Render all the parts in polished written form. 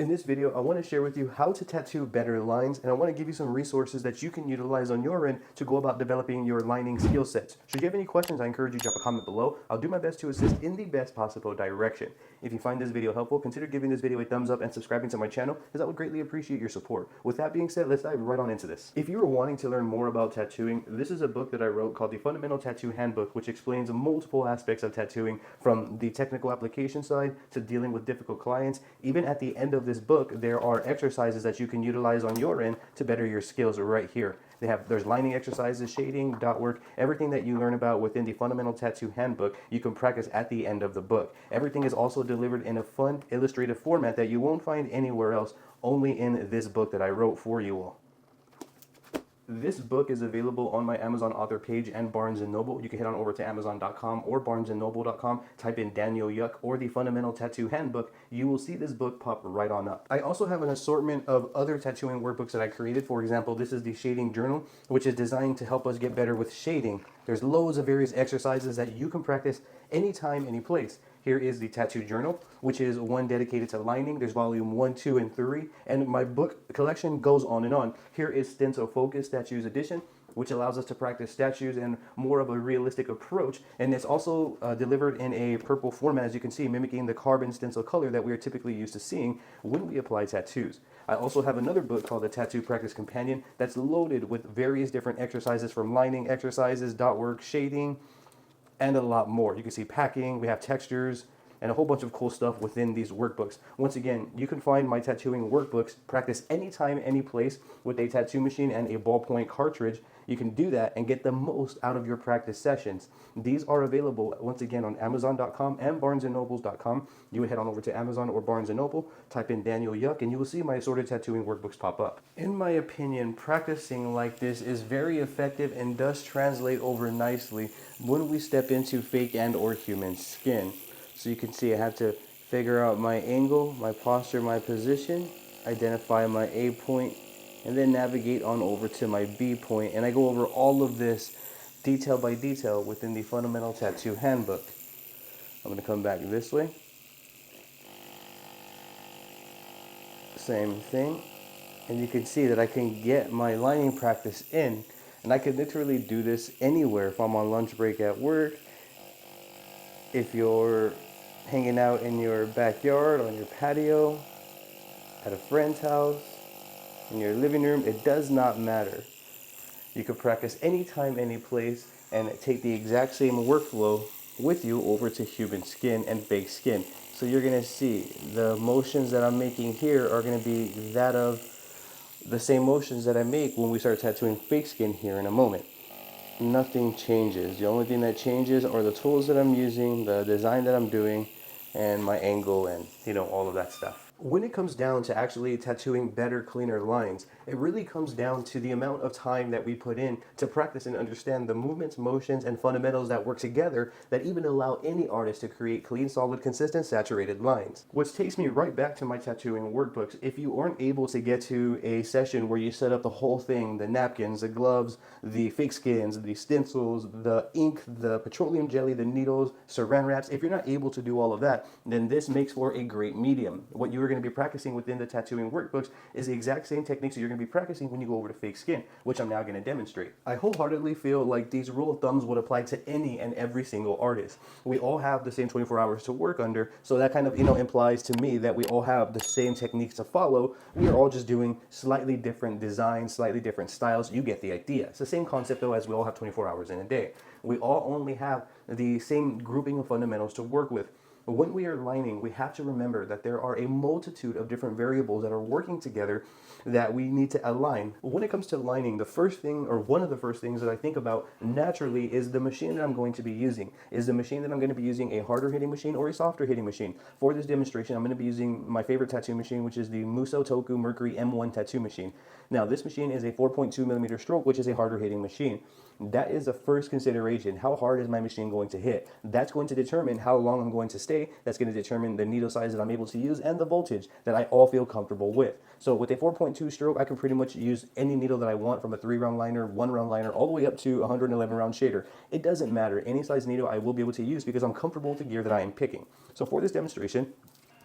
In this video, I want to share with you how to tattoo better lines, and I want to give you some resources that you can utilize on your end to go about developing your lining skill sets. Should you have any questions, I encourage you to drop a comment below. I'll do my best to assist in the best possible direction. If you find this video helpful, consider giving this video a thumbs up and subscribing to my channel, as I would greatly appreciate your support. With that being said, let's dive right on into this. If you are wanting to learn more about tattooing, this is a book that I wrote called The Fundamental Tattoo Handbook, which explains multiple aspects of tattooing, from the technical application side to dealing with difficult clients. Even at the end of this book, there are exercises that you can utilize on your end to better your skills right here. There's lining exercises, shading, dot work, everything that you learn about within the Fundamental Tattoo Handbook, you can practice at the end of the book. Everything is also delivered in a fun, illustrative format that you won't find anywhere else, only in this book that I wrote for you all. This book is available on my Amazon author page and Barnes & Noble. You can head on over to Amazon.com or BarnesandNoble.com, type in Daniel Yuck or the Fundamental Tattoo Handbook. You will see this book pop right on up. I also have an assortment of other tattooing workbooks that I created. For example, this is the Shading Journal, which is designed to help us get better with shading. There's loads of various exercises that you can practice anytime, any place. Here is the Tattoo Journal, which is one dedicated to lining. There's volume 1, 2, and 3, and my book collection goes on and on. Here is Stencil Focus Statues Edition, which allows us to practice statues in more of a realistic approach, and it's also delivered in a purple format, as you can see, mimicking the carbon stencil color that we are typically used to seeing when we apply tattoos. I also have another book called the Tattoo Practice Companion that's loaded with various different exercises, from lining exercises, dot work, shading, and a lot more. You can see packing, we have textures, and a whole bunch of cool stuff within these workbooks. Once again, you can find my tattooing workbooks, practice anytime, any place, with a tattoo machine and a ballpoint cartridge. You can do that and get the most out of your practice sessions. These are available, once again, on Amazon.com and BarnesandNobles.com. You would head on over to Amazon or Barnes & Noble, type in Daniel Yuck, and you will see my assorted tattooing workbooks pop up. In my opinion, practicing like this is very effective and does translate over nicely when we step into fake and or human skin. So you can see I have to figure out my angle, my posture, my position, identify my A point, and then navigate on over to my B point. And I go over all of this detail by detail within the Fundamental Tattoo Handbook. I'm going to come back this way. Same thing. And you can see that I can get my lining practice in. And I can literally do this anywhere. If I'm on lunch break at work, if you're hanging out in your backyard, on your patio, at a friend's house, in your living room, it does not matter. You can practice anytime, any place, and take the exact same workflow with you over to human skin and fake skin. So you're gonna see the motions that I'm making here are gonna be that of the same motions that I make when we start tattooing fake skin here in a moment. Nothing changes. The only thing that changes are the tools that I'm using, the design that I'm doing, and my angle, and all of that stuff. When it comes down to actually tattooing better, cleaner lines, it really comes down to the amount of time that we put in to practice and understand the movements, motions, and fundamentals that work together that even allow any artist to create clean, solid, consistent, saturated lines. Which takes me right back to my tattooing workbooks. If you aren't able to get to a session where you set up the whole thing, the napkins, the gloves, the fake skins, the stencils, the ink, the petroleum jelly, the needles, saran wraps, if you're not able to do all of that, then this makes for a great medium. What you're going to be practicing within the tattooing workbooks is the exact same techniques that you're going to be practicing when you go over to fake skin, which I'm now going to demonstrate. I wholeheartedly feel like these rule of thumbs would apply to any and every single artist. We all have the same 24 hours to work under, so that kind of implies to me that we all have the same techniques to follow. We are all just doing slightly different designs, slightly different styles. You get the idea. It's the same concept though, as we all have 24 hours in a day. We all only have the same grouping of fundamentals to work with. When we are lining, we have to remember that there are a multitude of different variables that are working together that we need to align. When it comes to lining, the first thing, or one of the first things that I think about naturally, is the machine that I'm going to be using. Is the machine that I'm going to be using a harder hitting machine or a softer hitting machine? For this demonstration, I'm going to be using my favorite tattoo machine, which is the Muso Toku Mercury M1 tattoo machine. Now, this machine is a 4.2 millimeter stroke, which is a harder hitting machine. That is the first consideration. How hard is my machine going to hit? That's going to determine how long I'm going to stay. That's going to determine the needle size that I'm able to use and the voltage that I all feel comfortable with. So with a 4.2 stroke, I can pretty much use any needle that I want, from a 3-round liner, 1-round liner, all the way up to a 111-round shader. It doesn't matter. Any size needle I will be able to use because I'm comfortable with the gear that I am picking. So for this demonstration,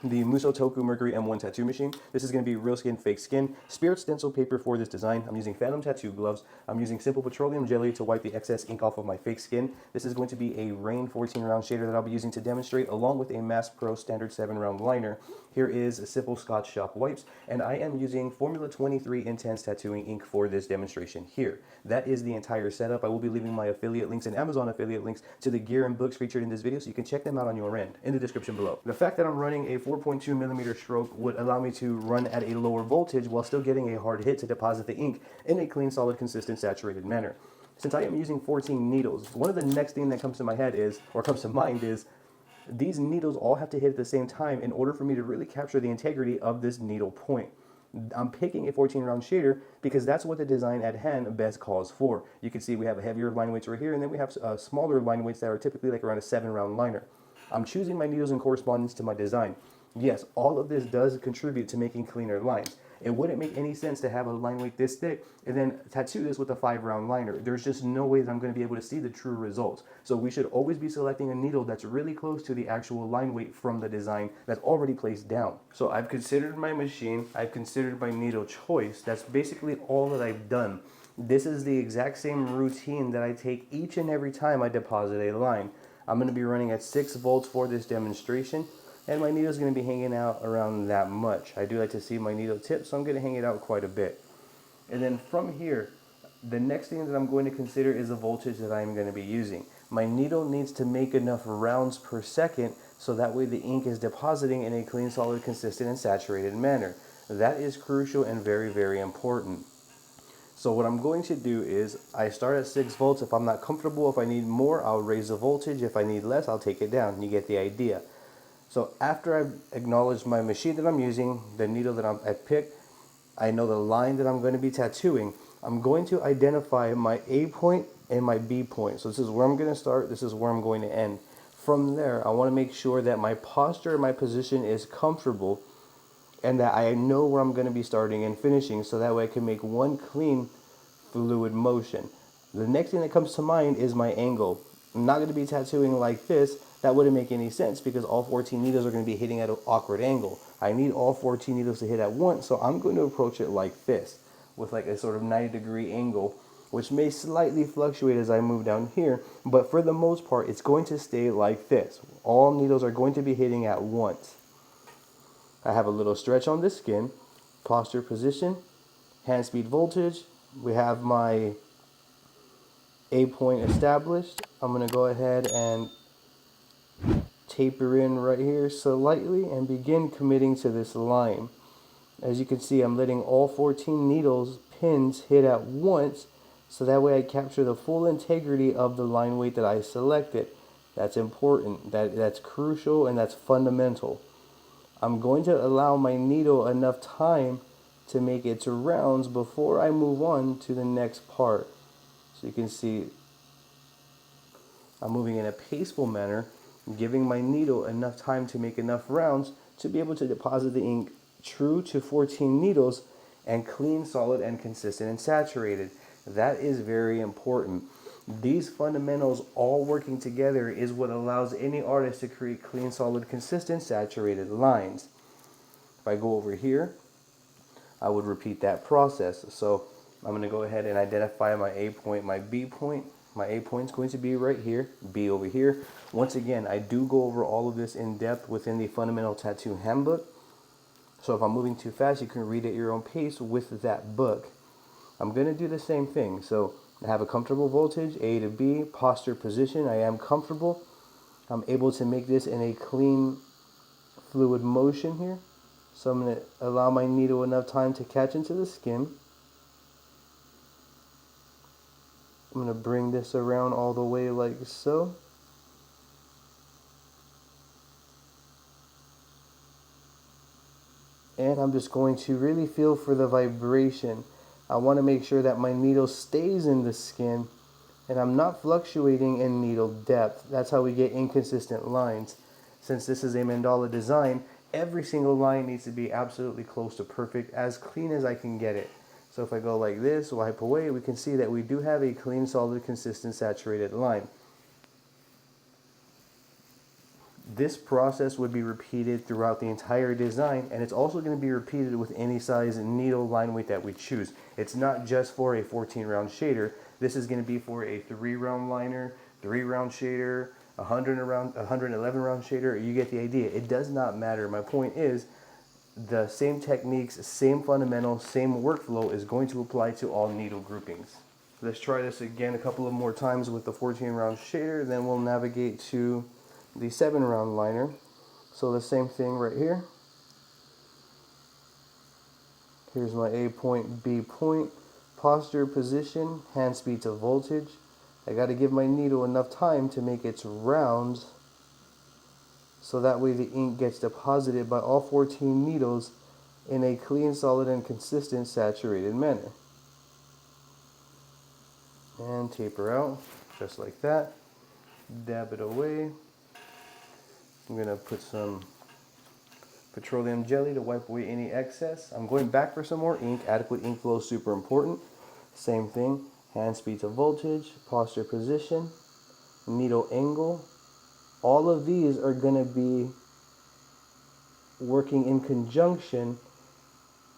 the Muso Toku Mercury M1 tattoo machine. This is going to be real skin, fake skin. Spirit stencil paper for this design. I'm using Phantom tattoo gloves. I'm using simple petroleum jelly to wipe the excess ink off of my fake skin. This is going to be a Rain 14 round shader that I'll be using to demonstrate, along with a Mass Pro standard 7 round liner. Here is a simple Scotch Shop wipes, and I am using Formula 23 Intense tattooing ink for this demonstration here. That is the entire setup. I will be leaving my affiliate links and Amazon affiliate links to the gear and books featured in this video, so you can check them out on your end in the description below. The fact that I'm running a 4.2 millimeter stroke would allow me to run at a lower voltage while still getting a hard hit to deposit the ink in a clean, solid, consistent, saturated manner. Since I am using 14 needles, one of the next thing that comes to my head is, or comes to mind is, these needles all have to hit at the same time in order for me to really capture the integrity of this needle point. I'm picking a 14 round shader because that's what the design at hand best calls for. You can see we have a heavier line weights right here, and then we have smaller line weights that are typically like around a 7 round liner. I'm choosing my needles in correspondence to my design. Yes, all of this does contribute to making cleaner lines. It wouldn't make any sense to have a line weight this thick and then tattoo this with a 5 round liner. There's just no way that I'm going to be able to see the true results. So we should always be selecting a needle that's really close to the actual line weight from the design that's already placed down. So I've considered my machine, I've considered my needle choice. That's basically all that I've done. This is the exact same routine that I take each and every time I deposit a line. I'm going to be running at 6 volts for this demonstration, and my needle is going to be hanging out around that much. I do like to see my needle tip, so I'm going to hang it out quite a bit. And then from here, the next thing that I'm going to consider is the voltage that I'm going to be using. My needle needs to make enough rounds per second so that way the ink is depositing in a clean, solid, consistent, and saturated manner. That is crucial and very, very important. So what I'm going to do is I start at 6 volts. If I'm not comfortable, if I need more, I'll raise the voltage. If I need less, I'll take it down. You get the idea. So after I've acknowledged my machine that I'm using, the needle that I've picked, I know the line that I'm going to be tattooing, I'm going to identify my A point and my B point. So this is where I'm going to start, this is where I'm going to end. From there, I want to make sure that my posture and my position is comfortable and that I know where I'm going to be starting and finishing, so that way I can make one clean, fluid motion. The next thing that comes to mind is my angle. I'm not going to be tattooing like this. That wouldn't make any sense because all 14 needles are going to be hitting at an awkward angle. I need all 14 needles to hit at once, so I'm going to approach it like this, with like a sort of 90-degree angle, which may slightly fluctuate as I move down here, but for the most part, it's going to stay like this. All needles are going to be hitting at once. I have a little stretch on the skin, posture, position, hand speed, voltage. We have my A point established. I'm going to go ahead and taper in right here slightly and begin committing to this line. As you can see, I'm letting all 14 needles, pins hit at once, so that way I capture the full integrity of the line weight that I selected. That's important, that's crucial, and that's fundamental. I'm going to allow my needle enough time to make its rounds before I move on to the next part. So you can see I'm moving in a paceful manner, giving my needle enough time to make enough rounds to be able to deposit the ink true to 14 needles and clean, solid, and consistent and saturated. That is very important. These fundamentals all working together is what allows any artist to create clean, solid, consistent, saturated lines. If I go over here, I would repeat that process. So I'm going to go ahead and identify my A point, my B point. My A point is going to be right here, B over here. Once again, I do go over all of this in depth within the Fundamental Tattoo Handbook. So if I'm moving too fast, you can read at your own pace with that book. I'm going to do the same thing. So I have a comfortable voltage, A to B, posture, position. I am comfortable. I'm able to make this in a clean, fluid motion here. So I'm going to allow my needle enough time to catch into the skin. I'm going to bring this around all the way like so. And I'm just going to really feel for the vibration. I want to make sure that my needle stays in the skin and I'm not fluctuating in needle depth. That's how we get inconsistent lines. Since this is a mandala design, every single line needs to be absolutely close to perfect, as clean as I can get it. So if I go like this, wipe away, we can see that we do have a clean, solid, consistent, saturated line. This process would be repeated throughout the entire design, and it's also going to be repeated with any size needle line weight that we choose. It's not just for a 14 round shader. This is going to be for a 3 round liner, 3 round shader, 111 round shader. You get the idea. It does not matter. My point is, the same techniques, same fundamentals, same workflow is going to apply to all needle groupings. Let's try this again a couple of more times with the 14 round shader, then we'll navigate to the 7 round liner. So the same thing right here. Here's my A point, B point, posture, position, hand speed to voltage. I got to give my needle enough time to make its rounds so that way the ink gets deposited by all 14 needles in a clean, solid, and consistent saturated manner. And taper out, just like that. Dab it away. I'm going to put some petroleum jelly to wipe away any excess. I'm going back for some more ink. Adequate ink flow is super important. Same thing, hand speed to voltage, posture, position, needle angle. All of these are going to be working in conjunction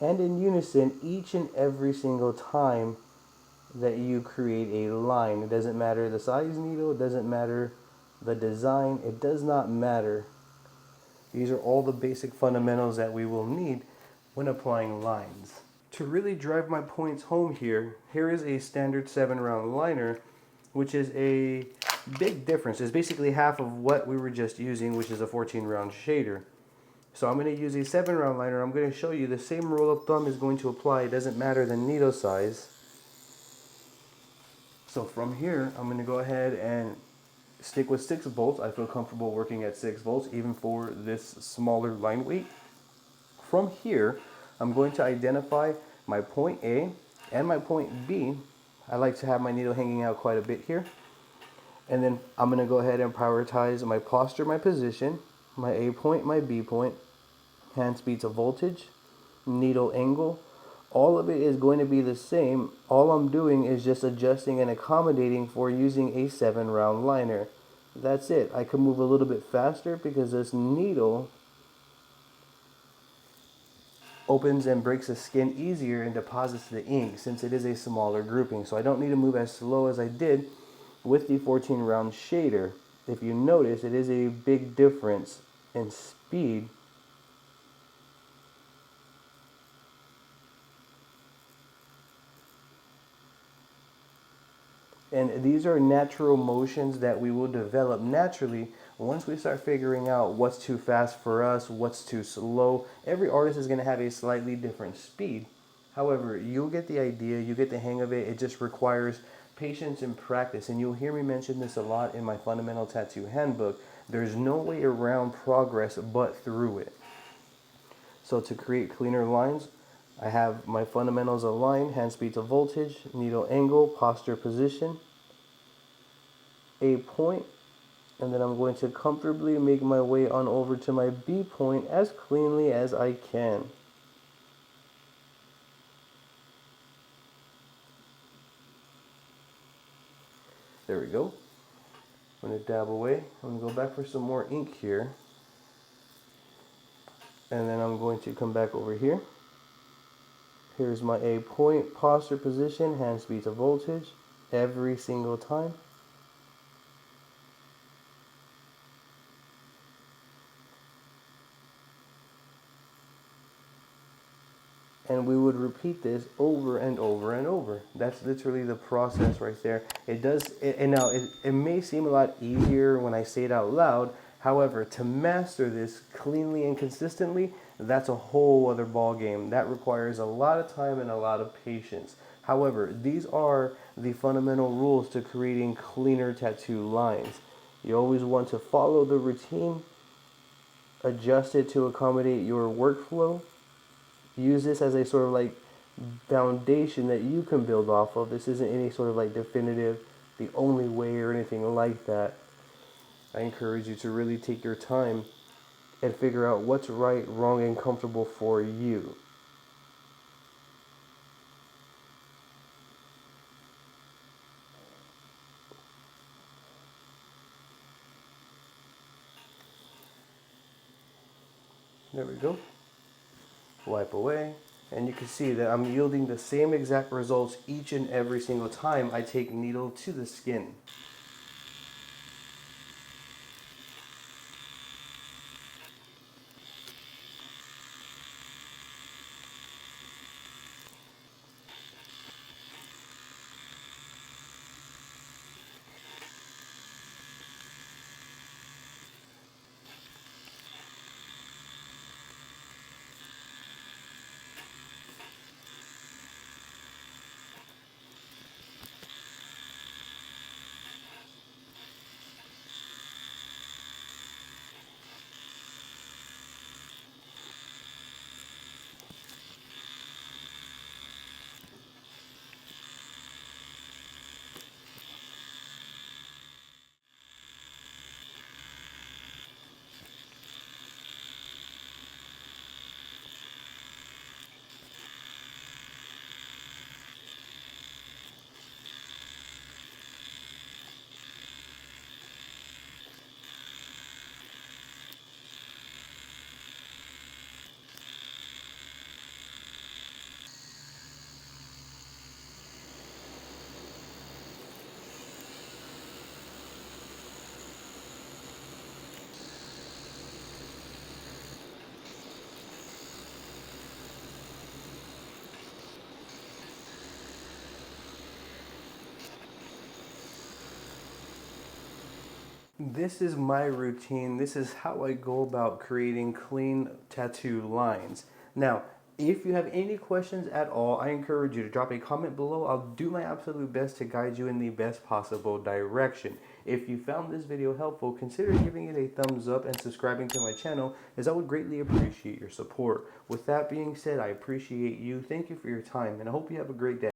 and in unison each and every single time that you create a line. It doesn't matter the size needle, it doesn't matter the design, it does not matter. These are all the basic fundamentals that we will need when applying lines. To really drive my points home here is a standard 7 round liner, which is a big difference. It's basically half of what we were just using, which is a 14 round shader. So I'm going to use a 7 round liner. I'm going to show you the same rule of thumb is going to apply. It doesn't matter the needle size. So from here, I'm going to go ahead and stick with 6 volts. I feel comfortable working at 6 volts, even for this smaller line weight. From here, I'm going to identify my point A and my point B. I like to have my needle hanging out quite a bit here. And then I'm going to go ahead and prioritize my posture, my position, my A point, my B point, hand speed to voltage, needle angle. All of it is going to be the same. All I'm doing is just adjusting and accommodating for using a 7 round liner. That's it. I can move a little bit faster because this needle opens and breaks the skin easier and deposits the ink since it is a smaller grouping. So I don't need to move as slow as I did with the 14 round shader. If you notice, it is a big difference in speed. And these are natural motions that we will develop naturally once we start figuring out what's too fast for us, what's too slow. Every artist is going to have a slightly different speed. However, you'll get the idea, you get the hang of it. It just requires patience and practice. And you'll hear me mention this a lot in my Fundamental Tattoo Handbook. There's no way around progress but through it. So to create cleaner lines, I have my fundamentals aligned: hand speed to voltage, needle angle, posture, position, A point, and then I'm going to comfortably make my way on over to my B point as cleanly as I can. There we go. I'm going to dab away. I'm going to go back for some more ink here. And then I'm going to come back over here. Here's my A point, posture, position, hand speed to voltage, every single time. And we would repeat this over and over and over. That's literally the process right there. It may seem a lot easier when I say it out loud. However, to master this cleanly and consistently, that's a whole other ball game. That requires a lot of time and a lot of patience. However, these are the fundamental rules to creating cleaner tattoo lines. You always want to follow the routine, adjust it to accommodate your workflow. Use this as a sort of like foundation that you can build off of. This isn't any sort of like definitive, the only way or anything like that. I encourage you to really take your time and figure out what's right, wrong, and comfortable for you. There we go. Wipe away. And you can see that I'm yielding the same exact results each and every single time I take needle to the skin. This is my routine. This is how I go about creating clean tattoo lines. Now, if you have any questions at all, I encourage you to drop a comment below. I'll do my absolute best to guide you in the best possible direction. If you found this video helpful, consider giving it a thumbs up and subscribing to my channel, as I would greatly appreciate your support. With that being said, I appreciate you. Thank you for your time, and I hope you have a great day.